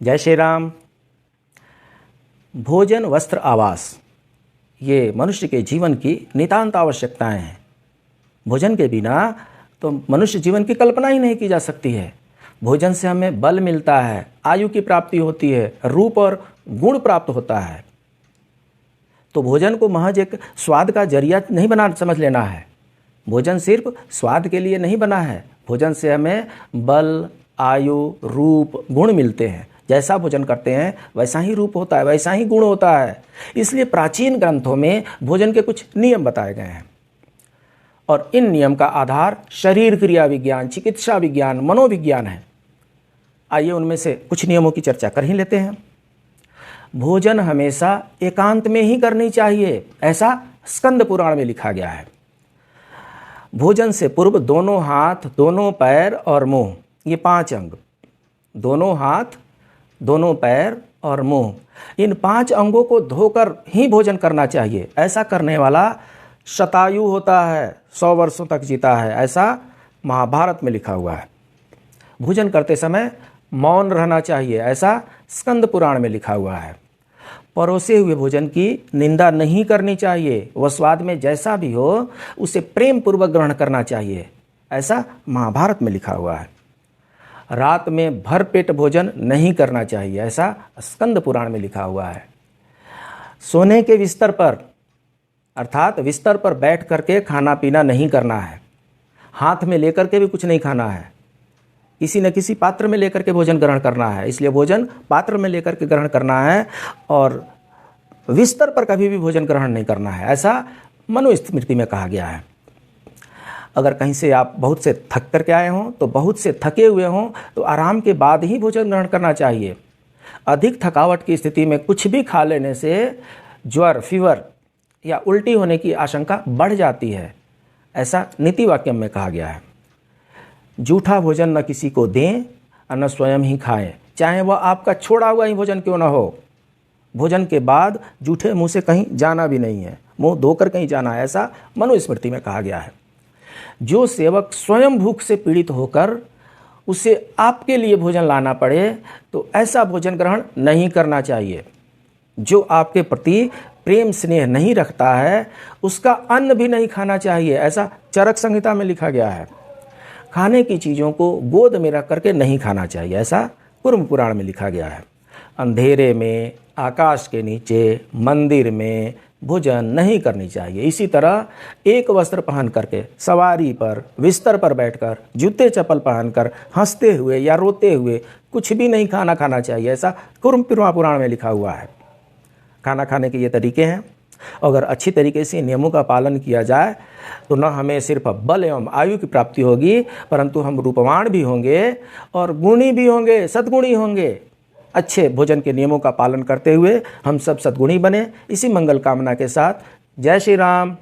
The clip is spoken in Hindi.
जय श्री राम। भोजन, वस्त्र, आवास ये मनुष्य के जीवन की नितांत आवश्यकताएं हैं। भोजन के बिना तो मनुष्य जीवन की कल्पना ही नहीं की जा सकती है। भोजन से हमें बल मिलता है, आयु की प्राप्ति होती है, रूप और गुण प्राप्त होता है। तो भोजन को महज एक स्वाद का जरिया नहीं बना समझ लेना है। भोजन सिर्फ स्वाद के लिए नहीं बना है। भोजन से हमें बल, आयु, रूप, गुण मिलते हैं। जैसा भोजन करते हैं वैसा ही रूप होता है, वैसा ही गुण होता है। इसलिए प्राचीन ग्रंथों में भोजन के कुछ नियम बताए गए हैं और इन नियम का आधार शरीर क्रिया विज्ञान, चिकित्सा विज्ञान, मनोविज्ञान है। आइए उनमें से कुछ नियमों की चर्चा कर ही लेते हैं। भोजन हमेशा एकांत में ही करनी चाहिए, ऐसा स्कंद पुराण में लिखा गया है। भोजन से पूर्व दोनों हाथ, दोनों पैर और मुंह, ये 5 अंग, दोनों हाथ, दोनों पैर और मुंह, इन 5 अंगों को धोकर ही भोजन करना चाहिए। ऐसा करने वाला शतायु होता है, 100 वर्षों तक जीता है, ऐसा महाभारत में लिखा हुआ है। भोजन करते समय मौन रहना चाहिए, ऐसा स्कंद पुराण में लिखा हुआ है। परोसे हुए भोजन की निंदा नहीं करनी चाहिए। वह स्वाद में जैसा भी हो उसे प्रेम पूर्वक ग्रहण करना चाहिए, ऐसा महाभारत में लिखा हुआ है। रात में भरपेट भोजन नहीं करना चाहिए, ऐसा स्कंद पुराण में लिखा हुआ है। सोने के बिस्तर पर अर्थात बिस्तर पर बैठ करके खाना पीना नहीं करना है। हाथ में लेकर के भी कुछ नहीं खाना है। किसी न किसी पात्र में लेकर के भोजन ग्रहण करना है। इसलिए भोजन पात्र में लेकर के ग्रहण करना है और बिस्तर पर कभी भी भोजन ग्रहण नहीं करना है, ऐसा मनुस्मृति में कहा गया है। अगर कहीं से आप बहुत से थक करके आए हों, तो बहुत से थके हुए हों तो आराम के बाद ही भोजन ग्रहण करना चाहिए। अधिक थकावट की स्थिति में कुछ भी खा लेने से ज्वर, फीवर या उल्टी होने की आशंका बढ़ जाती है, ऐसा नीति वाक्य में कहा गया है। जूठा भोजन न किसी को दें और न स्वयं ही खाएं, चाहे वह आपका छोड़ा हुआ ही भोजन क्यों न हो। भोजन के बाद जूठे मुंह से कहीं जाना भी नहीं है, मुंह धोकर कहीं जाना है, ऐसा मनुस्मृति में कहा गया है। जो सेवक स्वयं भूख से पीड़ित होकर उसे आपके लिए भोजन लाना पड़े तो ऐसा भोजन ग्रहण नहीं करना चाहिए। जो आपके प्रति प्रेम स्नेह नहीं रखता है उसका अन्न भी नहीं खाना चाहिए, ऐसा चरक संहिता में लिखा गया है। खाने की चीज़ों को गोद में रख करके नहीं खाना चाहिए, ऐसा कुर्म पुराण में लिखा गया है। अंधेरे में, आकाश के नीचे, मंदिर में भोजन नहीं करनी चाहिए। इसी तरह एक वस्त्र पहन करके सवारी पर, बिस्तर पर बैठकर, जूते चप्पल पहनकर हंसते हुए या रोते हुए कुछ भी नहीं खाना चाहिए, ऐसा कुर्म पुराण में लिखा हुआ है। खाना खाने के ये तरीके हैं। अगर अच्छी तरीके से नियमों का पालन किया जाए तो न हमें सिर्फ बल एवं आयु की प्राप्ति होगी, परंतु हम रूपवान भी होंगे और गुणी भी होंगे, सद्गुणी होंगे। अच्छे भोजन के नियमों का पालन करते हुए हम सब सद्गुणी बने। इसी मंगल कामना के साथ जय श्री राम।